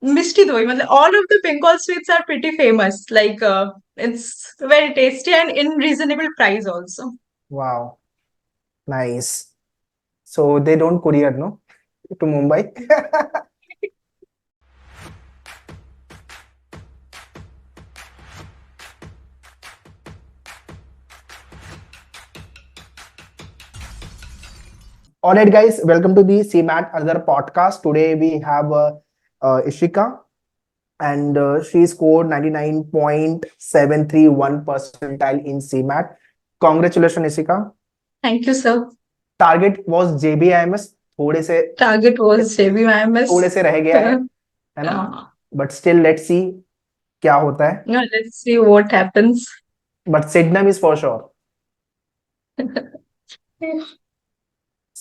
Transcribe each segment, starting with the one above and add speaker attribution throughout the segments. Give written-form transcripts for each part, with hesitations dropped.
Speaker 1: Mishti doi. Matlab, all of the Bengal sweets are pretty famous. Like it's very tasty and in reasonable price also.
Speaker 2: Wow, nice. So they don't courier, no, to Mumbai. All right, guys, welcome to the CMAT another podcast. Today we have Ishika, and she scored 99.731 percentile in CMAT. Congratulations, Ishika.
Speaker 1: Thank you, sir.
Speaker 2: Target was JBIMS,
Speaker 1: Target was
Speaker 2: थोड़े
Speaker 1: JBIMS.
Speaker 2: से रह गया है ना?
Speaker 1: Uh,
Speaker 2: but still let's see क्या होता है.
Speaker 1: yeah, let's see what happens.
Speaker 2: But Sydenham is for sure.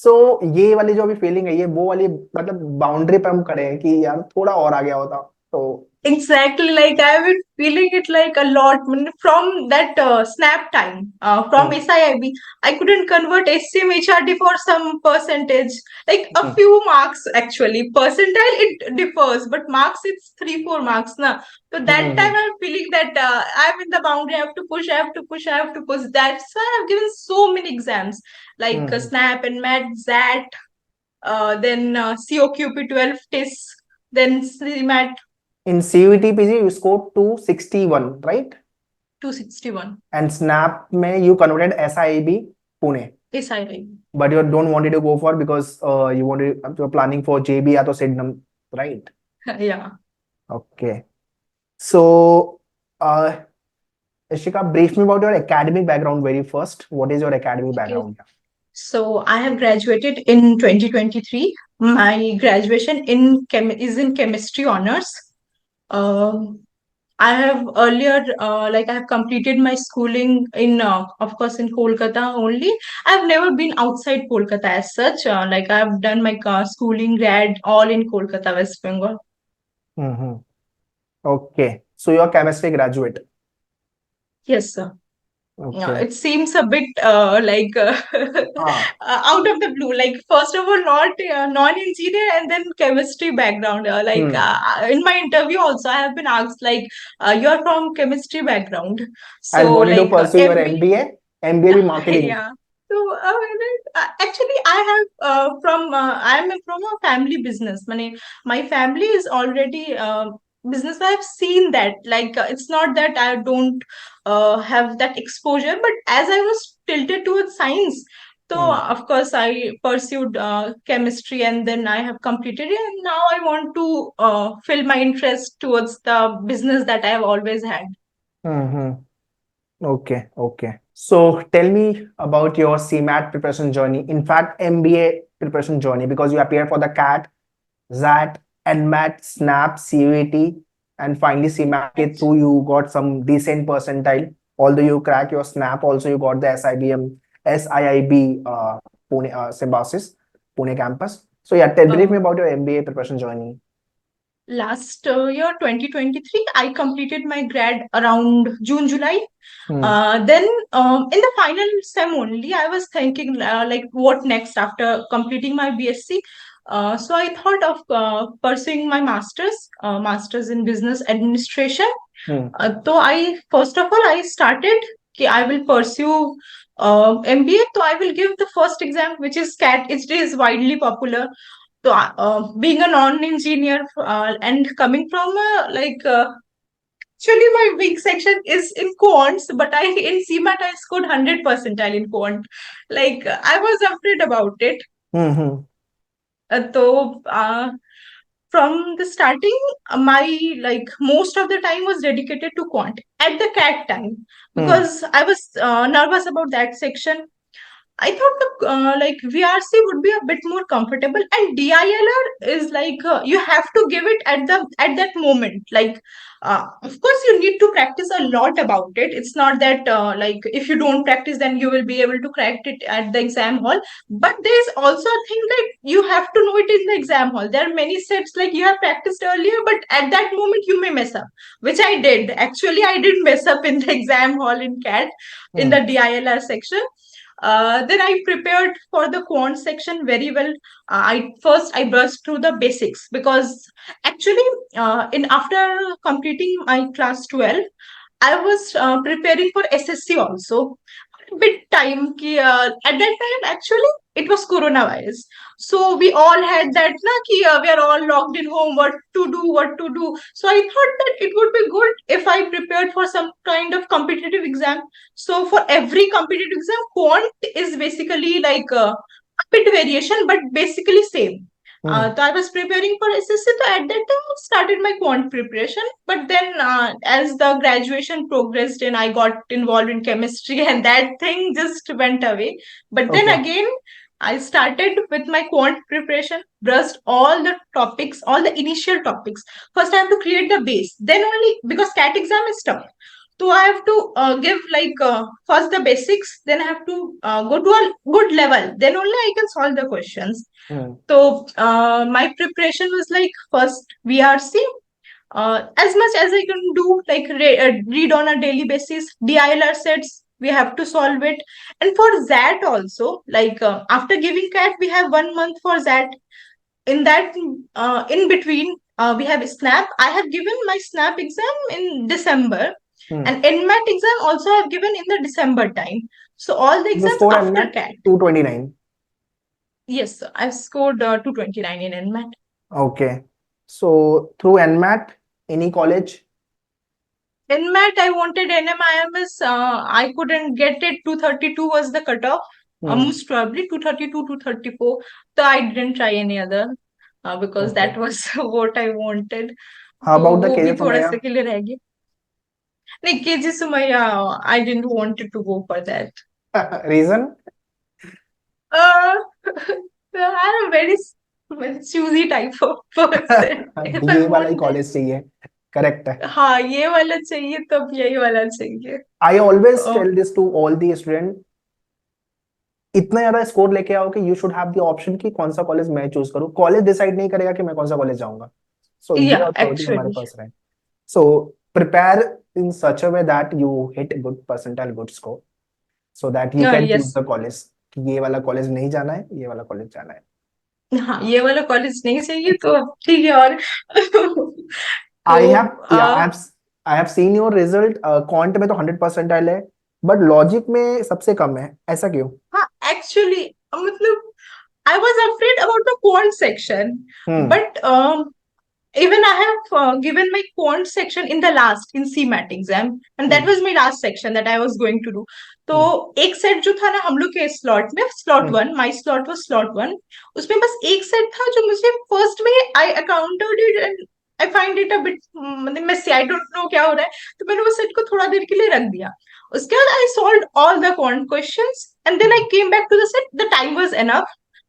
Speaker 2: So ये वाली जो अभी फीलिंग है, ये वो वाली मतलब बाउंड्री पे हम खड़े हैं कि यार थोड़ा और आ गया होता तो.
Speaker 1: Exactly, like I've been feeling it like a lot from that snap time. From
Speaker 2: hmm,
Speaker 1: SIIB, I couldn't convert SCMHRD for some percentage, like a
Speaker 2: hmm,
Speaker 1: few marks actually. Percentile it differs, but marks it's 3-4 marks. Na. So that
Speaker 2: hmm,
Speaker 1: time I'm feeling that I'm in the boundary. I have to push. I have to push. I have to push. That's why I've given so many exams like
Speaker 2: hmm.
Speaker 1: Snap and MAT, ZAT, then COQP 12 TIS, then CMAT.
Speaker 2: In CUET PG you score 261, right?
Speaker 1: 261.
Speaker 2: And SNAP में you converted SIB Pune,
Speaker 1: Yes, I like.
Speaker 2: but you don't wanted to go for because you wanted, you're planning for JB या तो Sydenham, right?
Speaker 1: Yeah.
Speaker 2: Okay. So, Ishika, brief me about your academic background very first. What is your academic
Speaker 1: Okay.
Speaker 2: background?
Speaker 1: So I have graduated in 2023. My graduation is in chemistry honors. Um, I have earlier, like I have completed my schooling in, of course, in Kolkata only. I've never been outside Kolkata as such. Like I've done my schooling, grad, all in Kolkata, West Bengal.
Speaker 2: Mm-hmm. Okay. So you're a chemistry graduate.
Speaker 1: Yes, sir.
Speaker 2: Okay.
Speaker 1: It seems a bit like
Speaker 2: हाँ.
Speaker 1: out of the blue. Like first of all, not non-engineer, and then chemistry background.
Speaker 2: Hmm.
Speaker 1: In my interview also, I have been asked like, you are from chemistry background,
Speaker 2: And
Speaker 1: so
Speaker 2: wanted to
Speaker 1: like
Speaker 2: pursue your
Speaker 1: MBA.
Speaker 2: MBA भी marketing.
Speaker 1: Yeah. So actually, I have I am from a family business. My family is already business. I've seen that. Like it's not that I don't have that exposure, but as I was tilted towards science, so
Speaker 2: Hmm.
Speaker 1: of course I pursued chemistry, and then I have completed it. And now I want to fill my interest towards the business that I have always had.
Speaker 2: Mm-hmm. Okay, okay. So tell me about your CMAT preparation journey. In fact, MBA preparation journey, because you appeared for the CAT, ZAT, NMAT, SNAP, CUET, and finally CMAT के through you got some decent percentile. Although you crack your SNAP, also you got the SIIB Pune symbiosis, Pune campus. So yeah, brief me
Speaker 1: Uh,
Speaker 2: about your MBA preparation journey.
Speaker 1: Last year 2023 I completed my grad around June July.
Speaker 2: Hmm.
Speaker 1: Then in the final sem only I was thinking like what next after completing my BSc. So I thought of pursuing my masters in business administration.
Speaker 2: Hmm.
Speaker 1: So I first of all I started I will pursue MBA. So I will give the first exam which is CAT. It is widely popular. So, being a non-engineer and coming from a actually my weak section is in quants, but I in CMAT I scored 100 percentile in quant. I was afraid about it.
Speaker 2: Hmm.
Speaker 1: So from the starting, my most of the time was dedicated to quant at the CAT time
Speaker 2: Hmm.
Speaker 1: because I was nervous about that section. I thought the VRC would be a bit more comfortable, and DILR is you have to give it at that moment. Of course, you need to practice a lot about it. It's not that if you don't practice, then you will be able to crack it at the exam hall. But there is also a thing like you have to know it in the exam hall. There are many steps like you have practiced earlier, but at that moment you may mess up, which I did. Actually, I did mess up in the exam hall in CAT in
Speaker 2: Hmm.
Speaker 1: the DILR section. Then I prepared for the quant section very well. I brushed through the basics because actually, in after completing my class 12, I was preparing for SSC also. Bit time ki, at that time actually it was coronavirus, so we all had that na ki, we are all locked in home, what to do. So I thought that it would be good if I prepared for some kind of competitive exam. So for every competitive exam, quant is basically like a bit variation but basically same.
Speaker 2: Hmm.
Speaker 1: So I was preparing for SSC, so at that time I started my quant preparation. But then, as the graduation progressed and I got involved in chemistry, and that thing just went away. But then
Speaker 2: Okay.
Speaker 1: again, I started with my quant preparation, brushed all the topics, all the initial topics. First, I have to create the base. Then only, because CAT exam is tough. So I have to give like first the basics, then I have to go to a good level. Then only I can solve the questions.
Speaker 2: Hmm.
Speaker 1: So my preparation was like first VRC, as much as I can do, like read on a daily basis. DILR sets we have to solve it, and for that also, like after giving CAT, we have 1 month for that. In that, in between, we have SNAP. I have given my SNAP exam in December,
Speaker 2: Hmm.
Speaker 1: and NMAT exam also I have given in the December time. So all the
Speaker 2: You
Speaker 1: exams
Speaker 2: score
Speaker 1: after
Speaker 2: NMAT
Speaker 1: CAT.
Speaker 2: 229.
Speaker 1: Yes, I've scored 229 in NMAT.
Speaker 2: Okay. So through NMAT, any college?
Speaker 1: NMAT, I wanted NMIMS. I couldn't get it. 232 was the cutoff.
Speaker 2: Hmm.
Speaker 1: Most probably 232, 234. So I didn't try any other because
Speaker 2: Okay.
Speaker 1: that was what I wanted.
Speaker 2: How
Speaker 1: तो
Speaker 2: about the
Speaker 1: वो भी
Speaker 2: KJ
Speaker 1: थोड़ा सा
Speaker 2: Somaiya?
Speaker 1: के लिए रह गया. नहीं, KG Sumaya, I didn't wanted to go for that.
Speaker 2: Reason?
Speaker 1: Uh, I'm a very choosy type of person. If I
Speaker 2: ये वाला ही
Speaker 1: want that,
Speaker 2: कॉलेज चाहिए. करेक्ट है.
Speaker 1: हाँ ये वाला चाहिए तब यही वाला चाहिए.
Speaker 2: I always
Speaker 1: Uh,
Speaker 2: tell this to all the students. इतना ज्यादा स्कोर लेके आओ कि you should have the option कि कौन सा कॉलेज मैं चूज करूं. कॉलेज डिसाइड नहीं करेगा कि मैं कौन सा कॉलेज जाऊंगा. सो ये
Speaker 1: yeah,
Speaker 2: अथॉरिटी हमारे
Speaker 1: actually.
Speaker 2: पास रहे. So prepare in such a way that you hit good percentile good score so that you can choose
Speaker 1: Yes.
Speaker 2: The college कि ये वाला कॉलेज नहीं जाना है, ये वाला कॉलेज जाना है.
Speaker 1: हाँ ये वाला कॉलेज नहीं चाहिए तो ठीक है. और
Speaker 2: आई
Speaker 1: तो
Speaker 2: हैव या I have seen your result. Quant में तो 100 परसेंटाइल है बट लॉजिक में सबसे कम है. ऐसा क्यों?
Speaker 1: हाँ एक्चुअली मतलब I was afraid about the quant section,
Speaker 2: hmm.
Speaker 1: but even I have given my quant section in the last in CMAT exam, and that
Speaker 2: hmm.
Speaker 1: was my last section that I was going to do. तो
Speaker 2: हम्म.
Speaker 1: एक set जो था ना हम लोग के slot में, slot
Speaker 2: hmm.
Speaker 1: 1, my slot was slot 1. उसमें बस एक सेट था जो मुझे फर्स्ट में I accounted it and I find it a bit मतलब मेसी, आई डोंट नो क्या हो रहा है. तो मैंने वो सेट को थोड़ा देर के लिए रख दिया. उसके बाद I solve all the quant questions and then I came back to the set. The time was enough.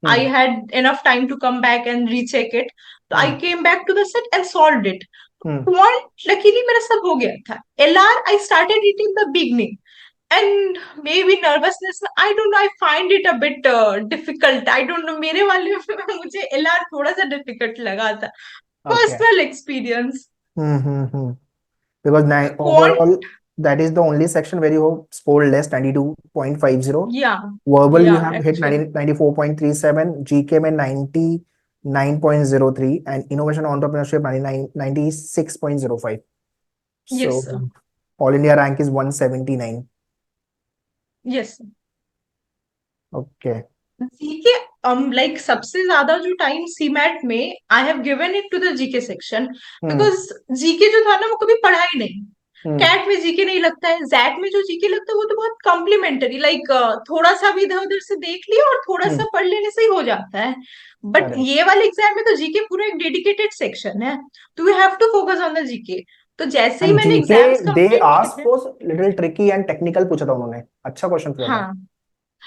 Speaker 1: I
Speaker 2: hmm.
Speaker 1: had enough time to come back and recheck it. So I
Speaker 2: hmm.
Speaker 1: came back to the set and solved it.
Speaker 2: Hmm.
Speaker 1: Quant luckily मेरा सब हो गया था. LR I started it in the beginning and maybe nervousness. I don't know. I find it a bit difficult. I don't know. मेरे वाले में मुझे LR थोड़ा सा difficult लगा था.
Speaker 2: Okay.
Speaker 1: Personal experience.
Speaker 2: Mm-hmm. Because
Speaker 1: Quant,
Speaker 2: overall, that is the only section where you have scored less 92.50.
Speaker 1: yeah,
Speaker 2: Verbal, you
Speaker 1: yeah,
Speaker 2: have hit
Speaker 1: actually,
Speaker 2: 94.37. GK में 99.03 and innovation entrepreneurship 96.05.
Speaker 1: yes,
Speaker 2: So
Speaker 1: sir.
Speaker 2: all India rank is 179.
Speaker 1: Yes, sir.
Speaker 2: Okay.
Speaker 1: GK like सबसे ज्यादा जो time CMAT में I have given it to the GK section,
Speaker 2: Hmm.
Speaker 1: Because GK जो था ना वो कभी पढ़ा ही नहीं.
Speaker 2: Hmm.
Speaker 1: कैट में जीके नहीं लगता है, जैट में जो जीके लगता है वो तो बहुत कॉम्प्लीमेंटरी, लाइक थोड़ा सा भी इधर उधर से देख लिया और थोड़ा
Speaker 2: Hmm.
Speaker 1: सा पढ़ लेने से ही हो जाता है. But
Speaker 2: Correct.
Speaker 1: ये वाले एग्जाम में तो जीके पूरा एक डेडिकेटेड सेक्शन है, तो you have to focus on the GK. तो जैसे ही
Speaker 2: And
Speaker 1: मैंने
Speaker 2: GK,
Speaker 1: एग्जाम्स
Speaker 2: they
Speaker 1: कंप्लीट किए
Speaker 2: ask
Speaker 1: थे.
Speaker 2: for little tricky and technical पूछा था उन्होंने. अच्छा क्वेश्चन पूछा था.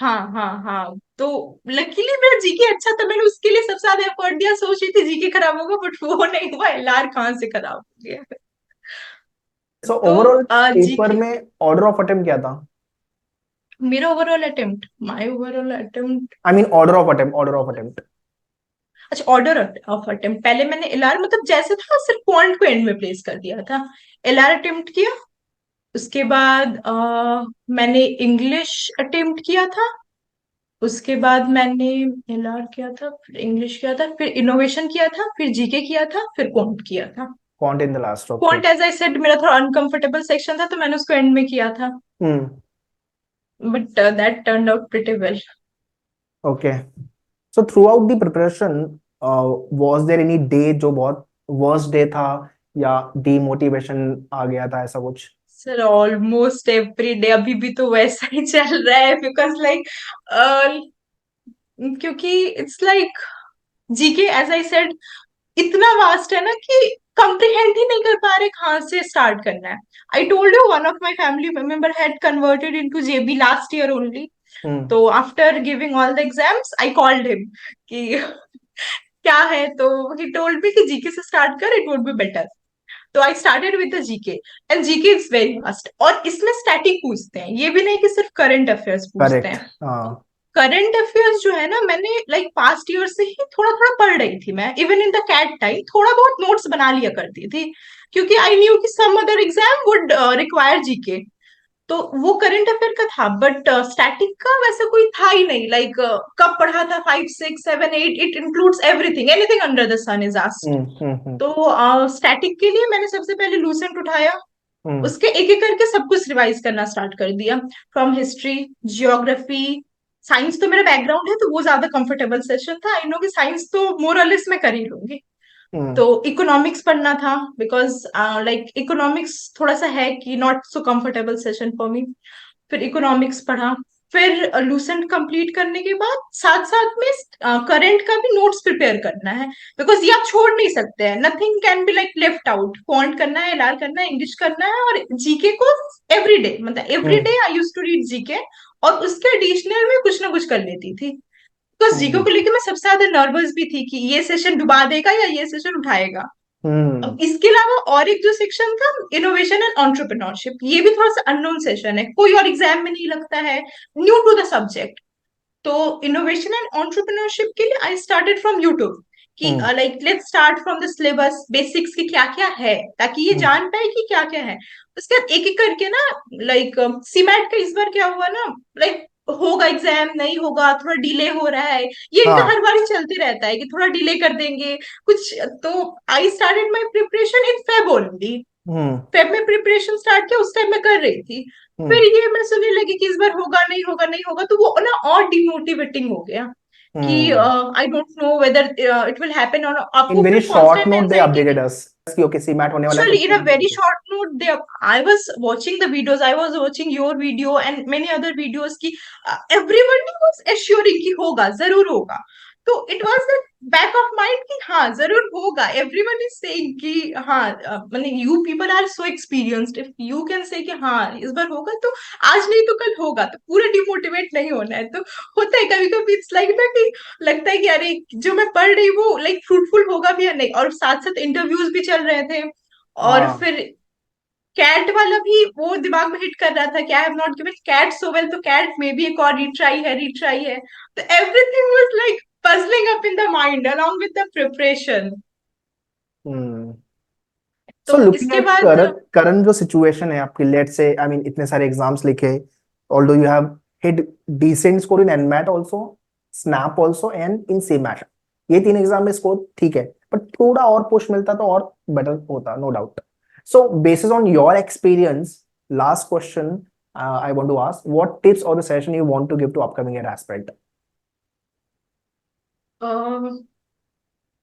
Speaker 1: हाँ, हाँ, हाँ, हाँ. तो लकीली मेरा जीके अच्छा था, मैंने उसके लिए सबसे ज्यादा एफर्ट दिया. सोच रही थी जीके खराब होगा बट वो नहीं हुआ. एलआर कहाँ से खराब हो गया.
Speaker 2: So
Speaker 1: तो
Speaker 2: overall पेपर
Speaker 1: जीके
Speaker 2: में ऑर्डर ऑफ अटेम्प्ट क्या था?
Speaker 1: मेरा overall attempt, my overall attempt.
Speaker 2: I mean order of attempt.
Speaker 1: अच्छा, ऑर्डर ऑफ अटेम्प्ट पहले मैंने एलआर मतलब जैसे था सिर्फ पॉइंट को एंड में प्लेस कर दिया था. एलआर अटेम्प्ट किया. उसके बाद मैंने इंग्लिश अटेम्प्ट किया था. उसके बाद मैंने एलआर किया था, फिर इंग्लिश किया था, फिर इनोवेशन किया था, फिर जीके किया था, फिर क्वांट किया था।
Speaker 2: Quant in the last, okay.
Speaker 1: Quant as I said मेरा थोड़ा अनकंफर्टेबल सेक्शन था, तो मैंने उसको एंड में किया था,
Speaker 2: hmm.
Speaker 1: But that turn out pretty well.
Speaker 2: Okay. So throughout the preparation, was there any day जो बहुत वर्स्ट डे था, या डीमोटिवेशन आ गया था, ऐसा कुछ?
Speaker 1: सर ऑलमोस्ट एवरी डे अभी भी तो वैसा ही चल रहा है, बिकॉज लाइक क्योंकि it's like GK as I said इतना वास्ट है ना कि कंप्रीहेंड ही नहीं कर पा रहे कहाँ से स्टार्ट करना है। I told you one of my family member had converted into JB last year only.
Speaker 2: Hmm.
Speaker 1: तो after giving all the exams I called him कि क्या है, तो ही टोल्ड मी कि जीके से स्टार्ट कर, इट वुड बी बेटर। तो I started with the GK, and GK is very must, और इसमें स्टैटिक पूछते हैं, ये भी नहीं कि सिर्फ करंट अफेयर्स पूछते
Speaker 2: करेक्ट,
Speaker 1: हैं।
Speaker 2: हाँ।
Speaker 1: करंट अफेयर्स जो है ना, मैंने लाइक पास्ट ईयर से ही थोड़ा थोड़ा पढ़ रही थी मैं, even in the CAT time थोड़ा बहुत नोट्स बना लिया करती थी, क्योंकि आई न्यू कि some other exam would require GK. तो वो करंट अफेयर का था, बट स्टैटिक का वैसा कोई था ही नहीं, लाइक कब पढ़ा था, 5 6 7 8, it includes everything, anything under the sun is asked.
Speaker 2: Hmm.
Speaker 1: तो स्टैटिक के लिए मैंने सबसे पहले लूसेंट उठाया,
Speaker 2: हम्म।
Speaker 1: उसके एक एक करके सब कुछ रिवाइज करना स्टार्ट कर दिया, फ्रॉम हिस्ट्री, जियोग्राफी। साइंस तो मेरा बैकग्राउंड है, तो वो ज्यादा कंफर्टेबल सेशन था, आई नो कि साइंस तो मोरलेस मैं कर ही लूंगी।
Speaker 2: हम्म।
Speaker 1: तो इकोनॉमिक्स पढ़ना था, बिकॉज लाइक इकोनॉमिक्स थोड़ा सा है कि not so comfortable session for me. फिर इकोनॉमिक्स पढ़ा, फिर लूसेंट कंप्लीट करने के बाद साथ साथ में करंट का भी नोट्स प्रिपेयर करना है, बिकॉज ये आप छोड़ नहीं सकते हैं, nothing can be like left out. Quant करना है, एलआर करना है, इंग्लिश करना है, और जीके को एवरी डे, मतलब every
Speaker 2: hmm.
Speaker 1: Day I used to read GK, और उसके एडिशनल में कुछ ना कुछ कर लेती थी। तो जीके
Speaker 2: हम्म।
Speaker 1: को लेके मैं सबसे ज्यादा नर्वस भी थी कि ये सेशन डुबा देगा या ये सेशन उठाएगा।
Speaker 2: हम्म।
Speaker 1: अब इसके अलावा और एक जो सेक्शन था, इनोवेशन एंड एंटरप्रेन्योरशिप, ये भी थोड़ा सा अननोन सेशन है, कोई और एग्जाम में नहीं लगता है, न्यू टू द सब्जेक्ट। तो इनोवेशन एंड एंटरप्रेन्योरशिप के लिए आई स्टार्टेड फ्रॉम यूट्यूब, कि
Speaker 2: hmm.
Speaker 1: Like let's start from the syllabus basics की क्या क्या है, ताकि ये
Speaker 2: हम्म।
Speaker 1: जान पाए कि क्या क्या है। उसके बाद एक एक करके ना, लाइक सीमैट का इस बार क्या हुआ ना, लाइक होगा एग्जाम, नहीं होगा, थोड़ा डिले हो रहा है, ये इनका हर
Speaker 2: हाँ।
Speaker 1: बार ही चलते रहता है कि थोड़ा डिले कर देंगे कुछ। तो I started my preparation in Feb only.
Speaker 2: Hmm.
Speaker 1: Feb में प्रिपरेशन स्टार्ट किया, उस टाइम मैं कर रही थी। फिर
Speaker 2: हम्म।
Speaker 1: ये मैं सुनने लगी कि इस बार होगा नहीं होगा नहीं होगा, तो वो ना और डिमोटिवेटिंग हो गया कि
Speaker 2: hmm.
Speaker 1: I don't know whether it will happen, और
Speaker 2: इन
Speaker 1: आपको
Speaker 2: वेरी
Speaker 1: फिर
Speaker 2: शॉर्ट
Speaker 1: कांस्टेंट
Speaker 2: नोट दे
Speaker 1: एंजाइटी
Speaker 2: अपडेटेड
Speaker 1: भी।
Speaker 2: अस कि ओके सीमैट होने वाला है, तो
Speaker 1: Actually, in a very
Speaker 2: please.
Speaker 1: short note, I was watching the videos. I was watching your video and many other videos. कि everyone was assuring कि होगा, जरूर होगा। तो it was the back of mind कि हाँ जरूर होगा। Everyone is saying कि हाँ, मतलब you people are so experienced. If you can say कि हाँ इस बार होगा, तो आज नहीं तो कल होगा, तो पूरा डिमोटिवेट नहीं होना है। तो होता है कभी कभी, इट्स लाइक ना कि लगता है कि अरे जो मैं पढ़ रही वो लाइक फ्रूटफुल होगा भी या नहीं, और साथ साथ इंटरव्यूज भी चल रहे थे। और
Speaker 2: हाँ।
Speaker 1: फिर कैट वाला भी वो दिमाग में हिट कर रहा था कि I have not given CAT so well, तो कैट में भी एक और रिट्राई है, रिट्राई है। तो everything was like puzzling up in the mind along with the preparation.
Speaker 2: Hmm. So
Speaker 1: तो
Speaker 2: लुकिंग
Speaker 1: इसके
Speaker 2: एट
Speaker 1: बाद
Speaker 2: करंट करंट जो सिचुएशन है आपकी, लेट्स से आई मीन इतने सारे एग्जाम्स लिखे, although you have hit decent score in NMAT also, SNAP also and in CMAT, ये तीन एग्जाम में स्कोर ठीक है, बट थोड़ा और पुश मिलता तो और बेटर होता, no doubt. So basis on your experience, last question I want to ask, what tips और the suggestion you want to give to upcoming year aspirant?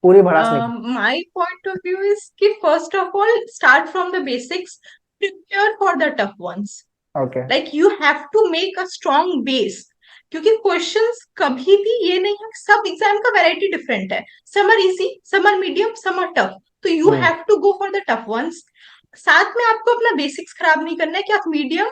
Speaker 2: पूरी भड़ास नहीं।
Speaker 1: my point of view is कि first of all start from the basics, prepare for the tough ones,
Speaker 2: okay.
Speaker 1: like you have to make a strong base। क्योंकि questions कभी भी ये नहीं है, सब एग्जाम का वैरायटी डिफरेंट है, some are easy, some are medium, some are tough, तो you
Speaker 2: hmm.
Speaker 1: Have to go for the tough ones. साथ में आपको अपना बेसिक्स खराब नहीं करना है कि आप मीडियम,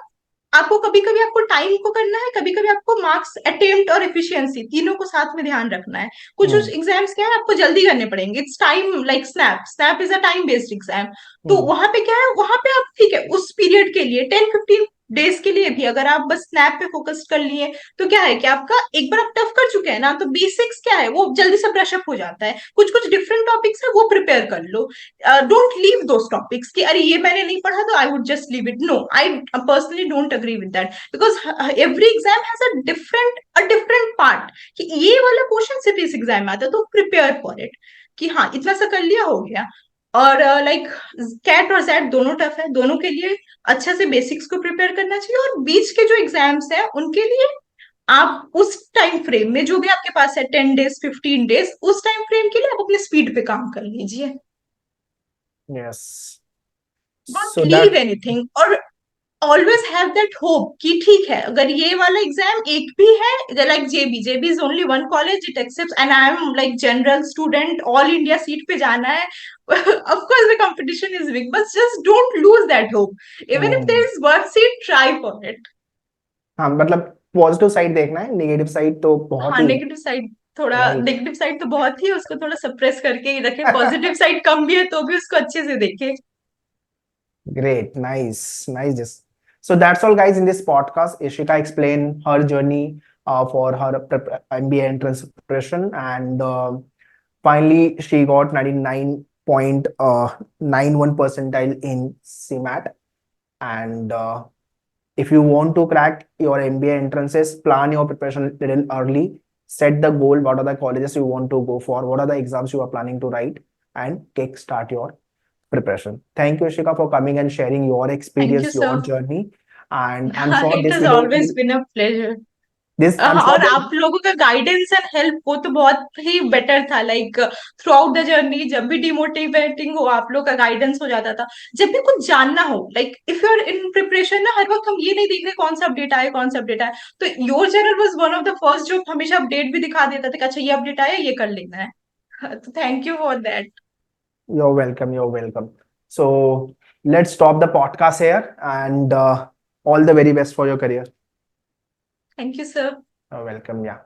Speaker 1: आपको कभी कभी आपको टाइम को करना है, कभी कभी आपको मार्क्स अटेम्प्ट और एफिशिएंसी तीनों को साथ में ध्यान रखना है। कुछ कुछ
Speaker 2: हम्म।
Speaker 1: एग्जाम्स क्या है आपको जल्दी करने पड़ेंगे, it's time, like snap, snap is a time based exam. तो
Speaker 2: हम्म।
Speaker 1: वहां पे क्या है, वहां पे आप ठीक है उस पीरियड के लिए 10 15 डेज के लिए भी अगर आप बस स्नैप पे फोकस कर लिए तो क्या है कि आपका एक बार आप टफ कर चुके हैं ना, तो बेसिक्स क्या है वो जल्दी से ब्रश अप हो जाता है। कुछ कुछ डिफरेंट टॉपिक्स है वो प्रिपेयर कर लो। डोंट लीव दोस टॉपिक्स कि अरे ये मैंने नहीं पढ़ा तो I would just leave it. No, I personally don't agree with that, because every exam has a different part, कि ये वाला क्वेश्चन सिर्फ इस एग्जाम में आता है तो प्रिपेयर फॉर इट, कि हाँ इतना सा कर लिया हो गया। और लाइक कैट और जैट दोनों टफ है, दोनों के लिए अच्छे से बेसिक्स को प्रिपेयर करना चाहिए। और बीच के जो एग्जाम्स हैं उनके लिए आप उस टाइम फ्रेम में जो भी आपके पास है, 10 डेज 15 डेज, उस टाइम फ्रेम के लिए आप अपने स्पीड पे काम कर लीजिए।
Speaker 2: Yes.
Speaker 1: Don't
Speaker 2: So
Speaker 1: leave
Speaker 2: that's
Speaker 1: anything, और ऑलवेज हैव दैट होप कि ठीक है अगर ये वाला एग्जाम एक भी है, like JB is only one college it accepts, and I am like general student, all India seat पे जाना है। Of course the competition is big, but just don't lose that hope. Even if there
Speaker 2: hmm,
Speaker 1: is one seat, try for it.
Speaker 2: हाँ मतलब positive side देखना है, negative side तो बहुत
Speaker 1: हाँ,
Speaker 2: ही,
Speaker 1: नेगेटिव साइड थोड़ा,
Speaker 2: राइट।
Speaker 1: नेगेटिव साइड तो बहुत ही, उसको थोड़ा सप्रेस करके ही रखे। पॉजिटिव साइड कम भी है तो भी उसको अच्छे से देखे।
Speaker 2: Great, nice. So that's all, guys, in this podcast. Ishika explained her journey for her MBA entrance preparation, and finally she got 99.91 percentile in CMAT. And if you want to crack your MBA entrances, plan your preparation a little early. Set the goal. What are the colleges you want to go for? What are the exams you are planning to write? And kickstart your preparation. Thank you, Ishika, for coming and sharing your
Speaker 1: thank you
Speaker 2: experience, your
Speaker 1: sir.
Speaker 2: journey. And I'm sure
Speaker 1: it
Speaker 2: this
Speaker 1: has
Speaker 2: video
Speaker 1: always
Speaker 2: will,
Speaker 1: been a pleasure.
Speaker 2: this, I'm sure
Speaker 1: और आप लोगों का guidance and help वो तो बहुत ही better था, like through out the journey जब भी डिमोटिवेटिंग हो आप लोग का गाइडेंस हो जाता था। जब भी कुछ जानना हो, like if you are in preparation ना, हर वक्त हम ये नहीं देख रहे कौन सा अपडेट आया कौन सा अपडेट आया, तो your channel was one of the first जो हमेशा अपडेट भी दिखा देता था कि अच्छा ये अपडेट आया ये कर लेना है। तो thank you for that.
Speaker 2: you're welcome. You're welcome. So let's stop the podcast here, and all the very best for your career.
Speaker 1: Thank you sir.
Speaker 2: You're welcome. Yeah.